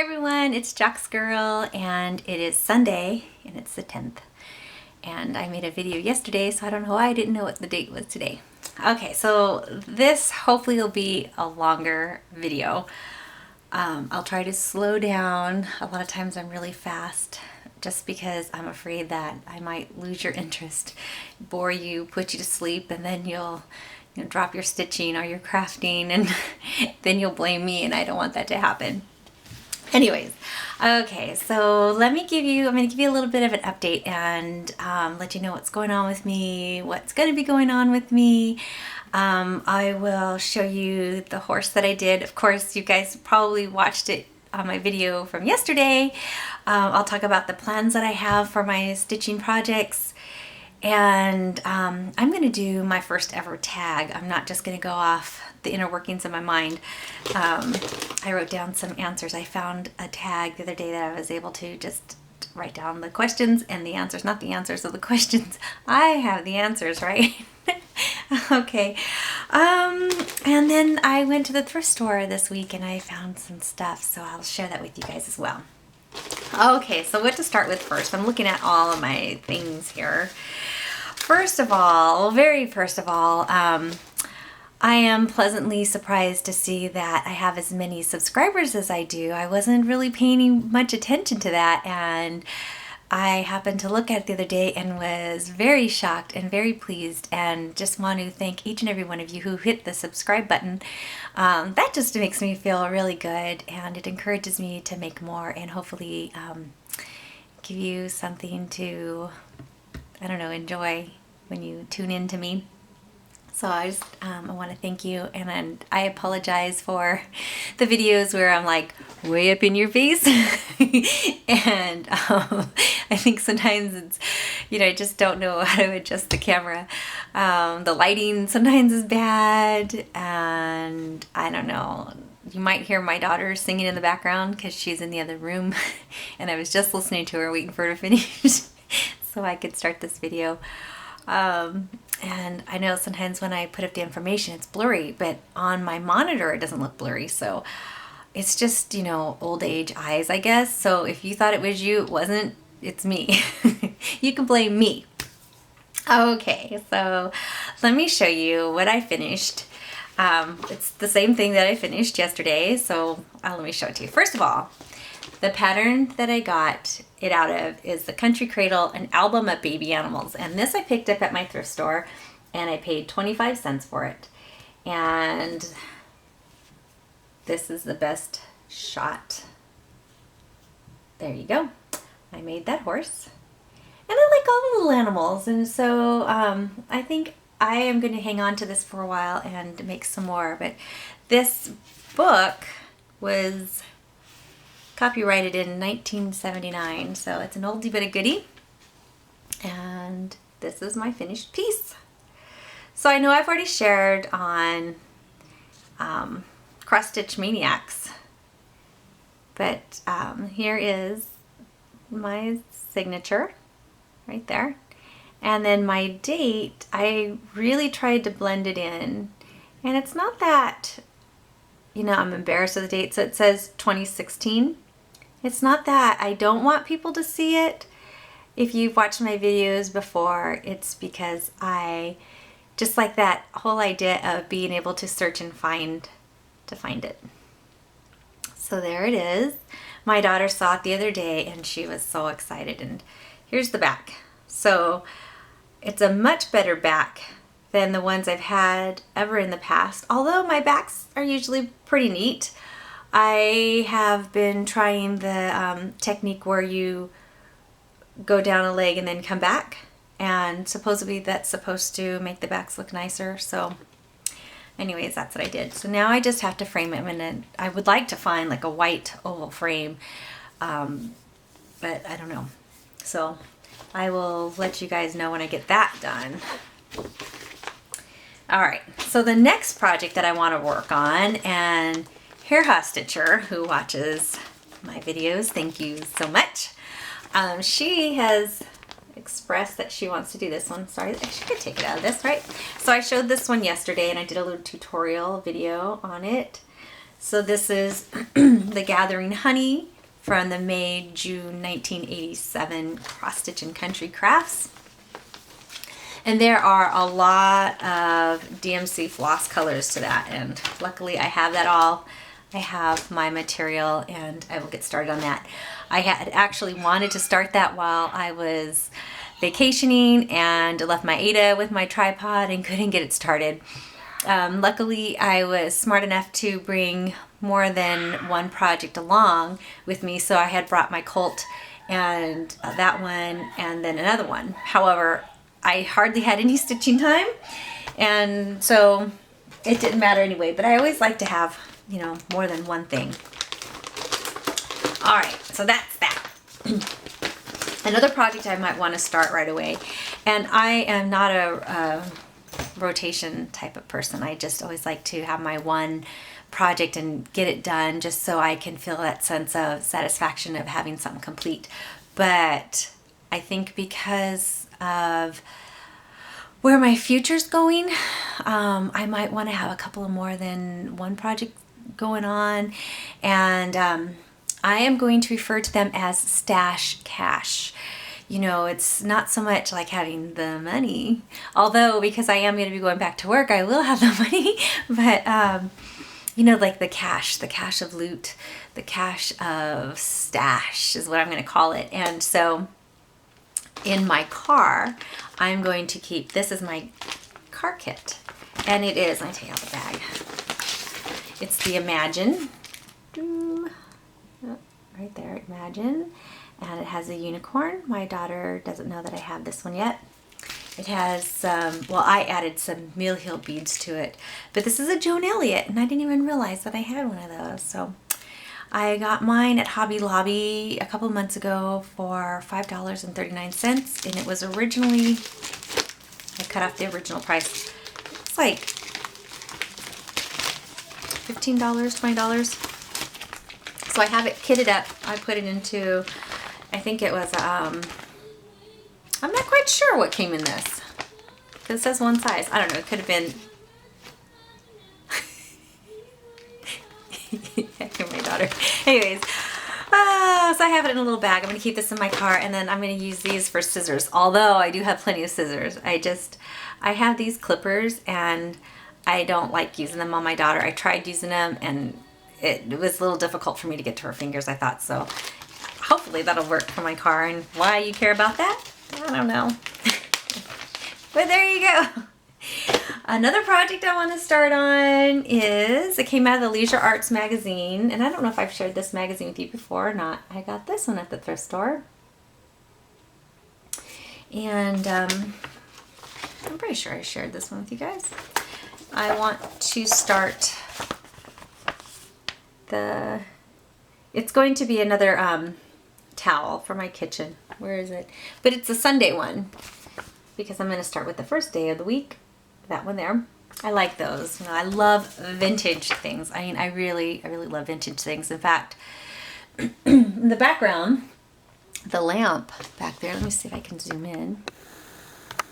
everyone, it's Jack's Girl and it is Sunday and it's the 10th. And I made a video yesterday, so I don't know why I didn't know what the date was today. Okay, so this hopefully will be a longer video. I'll try to slow down. A lot of times I'm really fast just because I'm afraid that I might lose your interest, bore you, put you to sleep, and then you'll drop your stitching or your crafting and then you'll blame me, and I don't want that to happen. Anyways, okay, so I'm going to give you a little bit of an update and let you know what's going on with me, what's going to be going on with me. I will show you the horse that I did. Of course, you guys probably watched it on my video from yesterday. I'll talk about the plans that I have for my stitching projects. And I'm going to do my first ever tag. I'm not just going to go off the inner workings of my mind. I wrote down some answers. I found a tag the other day that I was able to just write down the questions and the answers, not the answers of the questions. I have the answers, right? Okay. And then I went to the thrift store this week and I found some stuff, so I'll share that with you guys as well. Okay, so what to start with first? I'm looking at all of my things here. First of all, I am pleasantly surprised to see that I have as many subscribers as I do. I wasn't really paying much attention to that, and I happened to look at it the other day and was very shocked and very pleased, and just want to thank each and every one of you who hit the subscribe button. That just makes me feel really good, and it encourages me to make more and hopefully give you something to, I don't know, enjoy when you tune in to me. So I want to thank you, and I apologize for the videos where I'm like way up in your face and I think sometimes it's, I just don't know how to adjust the camera. The lighting sometimes is bad, and I don't know. You might hear my daughter singing in the background because she's in the other room and I was just listening to her, waiting for her to finish so I could start this video. And I know sometimes when I put up the information it's blurry, but on my monitor it doesn't look blurry, so it's just, old age eyes, I guess. So if you thought it was you, it wasn't, it's me. You can blame me. Okay, so let me show you what I finished. It's the same thing that I finished yesterday, so let me show it to you. First of all, the pattern that I got it out of is the Country Cradle, an album of baby animals. And this I picked up at my thrift store and I paid 25 cents for it. And this is the best shot. There you go. I made that horse. And I like all the little animals. And so I think I am going to hang on to this for a while and make some more. But this book was copyrighted in 1979, so it's an oldie but a goodie, and this is my finished piece. So I know I've already shared on Cross Stitch Maniacs, but here is my signature right there, and then my date. I really tried to blend it in, and it's not that, I'm embarrassed of the date, so it says 2016. It's not that I don't want people to see it. If you've watched my videos before, it's because I just like that whole idea of being able to search and find it. So there it is. My daughter saw it the other day and she was so excited, and here's the back. So it's a much better back than the ones I've had ever in the past, although my backs are usually pretty neat. I have been trying the technique where you go down a leg and then come back, and supposedly that's supposed to make the backs look nicer. So anyways, that's what I did. So now I just have to frame it, and I would like to find like a white oval frame, but I don't know. So I will let you guys know when I get that done. All right, so the next project that I want to work on, and Stitcher, who watches my videos, thank you so much. She has expressed that she wants to do this one. Sorry, I should take it out of this, right? So I showed this one yesterday and I did a little tutorial video on it. So this is the Gathering Honey from the May-June 1987 Cross Stitch and Country Crafts. And there are a lot of DMC floss colors to that, and luckily I have that all. I have my material and I will get started on that. I had actually wanted to start that while I was vacationing and left my Ada with my tripod and couldn't get it started. Luckily, I was smart enough to bring more than one project along with me, so I had brought my Colt and that one and then another one. However, I hardly had any stitching time, and so it didn't matter anyway, but I always like to have, you know, more than one thing. All right, so that's that. Another project I might want to start right away, and I am not a rotation type of person. I just always like to have my one project and get it done, just so I can feel that sense of satisfaction of having something complete. But I think because of where my future's going, I might want to have a couple of more than one project going on, and I am going to refer to them as stash cash. You know, it's not so much like having the money, although because I am going to be going back to work, I will have the money, but you know, like the cash of loot, the cash of stash is what I'm going to call it. And so in my car, I'm going to keep, this is my car kit, and it is, let me take out the bag. It's the Imagine, right there, Imagine, and it has a unicorn. My daughter doesn't know that I have this one yet. It has, well, I added some Mill Hill beads to it, but this is a Joan Elliott, and I didn't even realize that I had one of those. So I got mine at Hobby Lobby a couple months ago for $5.39, and it was originally, I cut off the original price. It's like $15, $20. So I have it kitted up. I put it into, I think it was, I'm not quite sure what came in this, because it says one size. I don't know, it could have been, my daughter. Anyways, so I have it in a little bag. I'm going to keep this in my car, and then I'm going to use these for scissors, although I do have plenty of scissors. I have these clippers, and I don't like using them on my daughter. I tried using them, and it was a little difficult for me to get to her fingers, I thought. So hopefully that'll work for my car. And why you care about that, I don't know. But there you go. Another project I want to start on is, it came out of the Leisure Arts magazine, and I don't know if I've shared this magazine with you before or not. I got this one at the thrift store, and I'm pretty sure I shared this one with you guys. I want to start it's going to be another towel for my kitchen. Where is it? But it's a Sunday one, because I'm going to start with the first day of the week. That one there. I like those. You know, I love vintage things. I mean, I really love vintage things. In fact, in the background, the lamp back there, let me see if I can zoom in.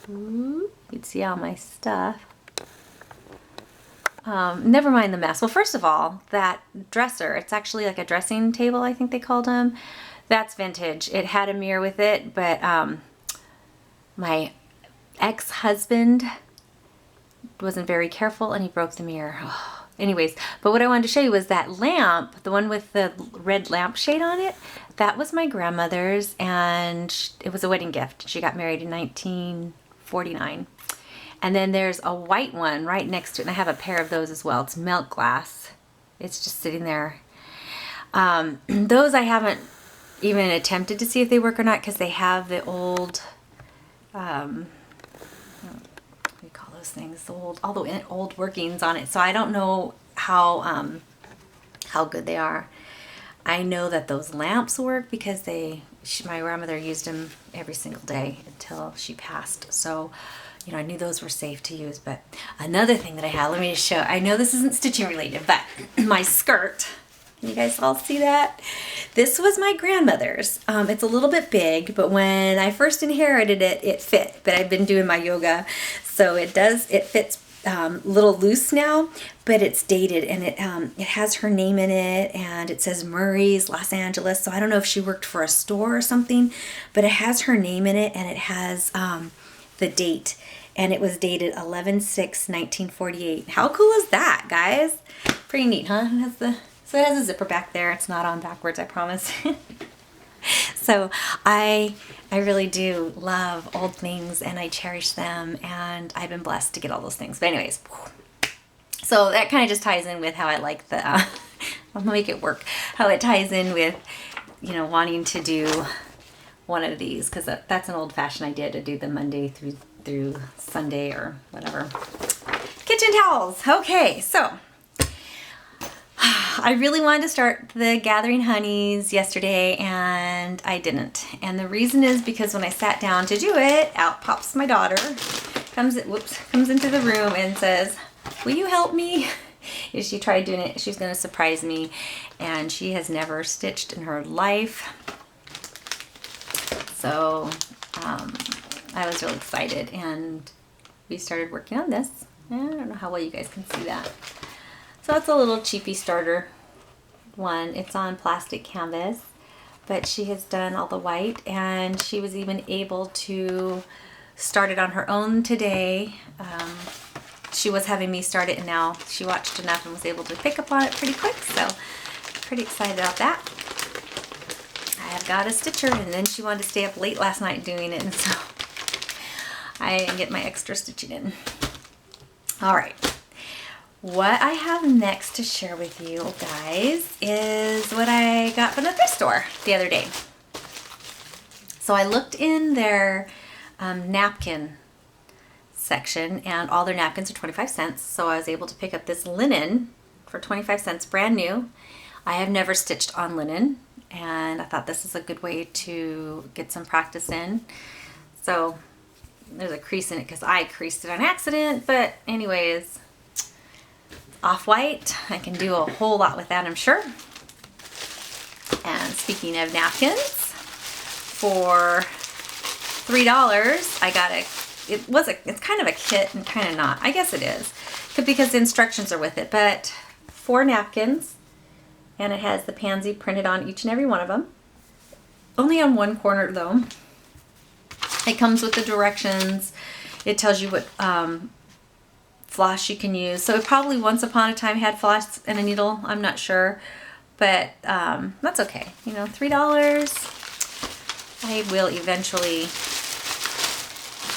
Ooh, you'd see all my stuff. Never mind the mess. Well, first of all, that dresser, it's actually like a dressing table, I think they called them. That's vintage. It had a mirror with it, but my ex-husband wasn't very careful and he broke the mirror. Oh. Anyways, but what I wanted to show you was that lamp, the one with the red lampshade on it. That was my grandmother's, and it was a wedding gift. She got married in 1949. And then there's a white one right next to it, and I have a pair of those as well. It's melt glass. It's just sitting there. Those I haven't even attempted to see if they work or not, because they have the old, what do you call those things? The old, all the old workings on it. So I don't know how good they are. I know that those lamps work because my grandmother used them every single day until she passed. So, you know, I knew those were safe to use. But another thing that I had, let me just show. I know this isn't stitching related, but my skirt. Can you guys all see that? This was my grandmother's. It's a little bit big, but when I first inherited it, it fit. But I've been doing my yoga, so it fits little loose now, but it's dated, and it has her name in it, and it says Murray's, Los Angeles. So I don't know if she worked for a store or something, but it has her name in it, and it has the date, and it was dated 11/6/1948. How cool is that, guys? Pretty neat, huh? So it has a zipper back there. It's not on backwards, I promise. So I really do love old things, and I cherish them, and I've been blessed to get all those things. But anyways, so that kind of just ties in with how I like the, I'll make it work, how it ties in with, you know, wanting to do one of these, because that's an old fashioned idea, to do the Monday through Sunday or whatever. Kitchen towels. Okay, so I really wanted to start the Gathering Honeys yesterday, and I didn't. And the reason is because when I sat down to do it, out pops my daughter, comes into the room and says, "Will you help me?" If she tried doing it, she's going to surprise me, and she has never stitched in her life. So I was really excited, and we started working on this. I don't know how well you guys can see that. So it's a little cheapy starter one. It's on plastic canvas, but she has done all the white, and she was even able to start it on her own today. She was having me start it, and now she watched enough and was able to pick up on it pretty quick, so pretty excited about that. I have got a stitcher, and then she wanted to stay up late last night doing it, and so I didn't get my extra stitching in. All right. What I have next to share with you guys is what I got from the thrift store the other day. So I looked in their napkin section, and all their napkins are 25 cents. So I was able to pick up this linen for 25 cents, brand new. I have never stitched on linen, and I thought this is a good way to get some practice in. So there's a crease in it because I creased it on accident, but anyways, off-white. I can do a whole lot with that, I'm sure. And speaking of napkins, for $3, I got it's kind of a kit and kind of not. I guess it is, because the instructions are with it, but 4 napkins, and it has the pansy printed on each and every one of them. Only on one corner though. It comes with the directions. It tells you what floss you can use. So it probably once upon a time had floss and a needle. I'm not sure, but that's okay. You know, $3. I will eventually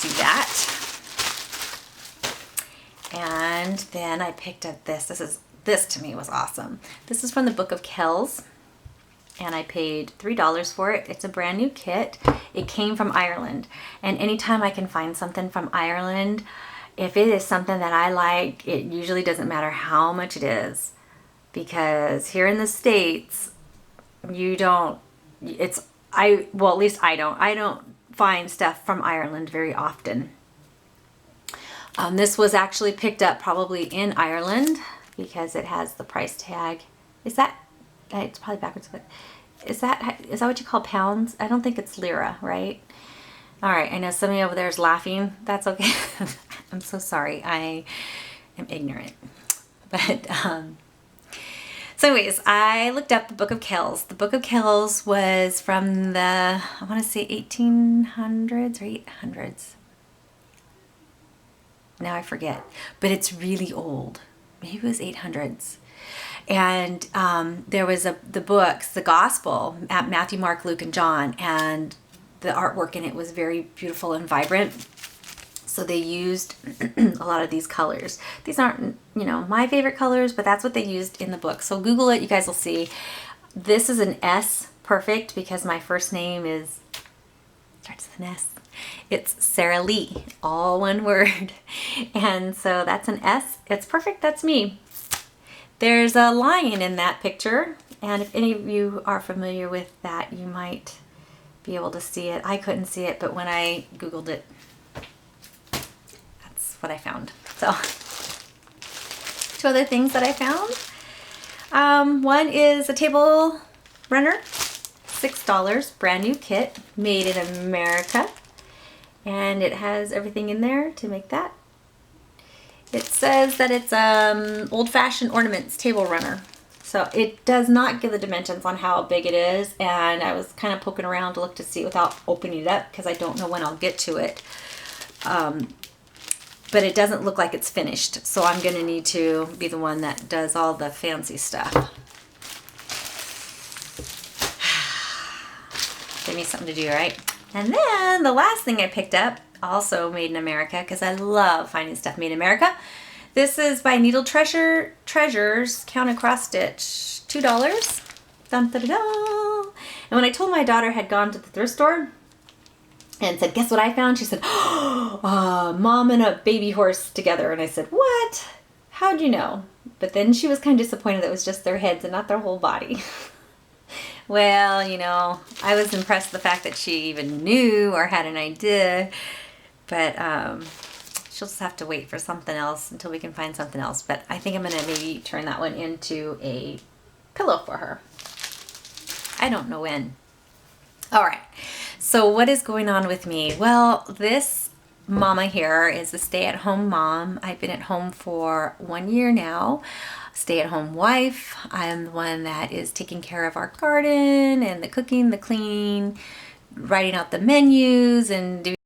do that. And then I picked up this. This to me was awesome. This is from the book of Kells, and I paid $3 for it. It's a brand new kit. It came from Ireland, and anytime I can find something from Ireland, if it is something that I like, it usually doesn't matter how much it is, because here in the States, well, at least I don't find stuff from Ireland very often. This was actually picked up probably in Ireland because it has the price tag. It's probably backwards, but is that what you call pounds? I don't think it's lira, right? All right, I know somebody over there is laughing. That's okay. I'm so sorry. I am ignorant. But so anyways, I looked up the Book of Kells. The Book of Kells was from the, I want to say 1800s or 800s. Now I forget, but it's really old. Maybe it was 800s. And there was the books, the Gospel, at Matthew, Mark, Luke, and John, and the artwork in it was very beautiful and vibrant. So they used a lot of these colors. These aren't, my favorite colors, but that's what they used in the book. So Google it, you guys will see. This is an S perfect because my first name starts with an S. It's Sarah Lee, all one word. And so that's an S. It's perfect, that's me. There's a lion in that picture, and if any of you are familiar with that, you might be able to see it. I couldn't see it, but when I Googled it, that's what I found. So, 2 other things that I found. One is a table runner, $6, brand new kit, made in America, and it has everything in there to make that. It says that it's old-fashioned ornaments table runner. So it does not give the dimensions on how big it is, and I was kind of poking around to look to see without opening it up because I don't know when I'll get to it. But it doesn't look like it's finished, so I'm going to need to be the one that does all the fancy stuff. Give me something to do, right? And then the last thing I picked up, also made in America, because I love finding stuff made in America. This is by Needle Treasures, Counted Cross Stitch, $2. Dun, da, da, da. And when I told my daughter had gone to the thrift store and said, guess what I found? She said, Mom and a baby horse together. And I said, what? How'd you know? But then she was kind of disappointed that it was just their heads and not their whole body. Well, you know, I was impressed with the fact that she even knew or had an idea. But she'll just have to wait for something else until we can find something else. But I think I'm going to maybe turn that one into a pillow for her. I don't know when. All right. So what is going on with me? Well, this mama here is a stay-at-home mom. I've been at home for 1 year now. Stay-at-home wife. I'm the one that is taking care of our garden and the cooking, the cleaning, writing out the menus, and doing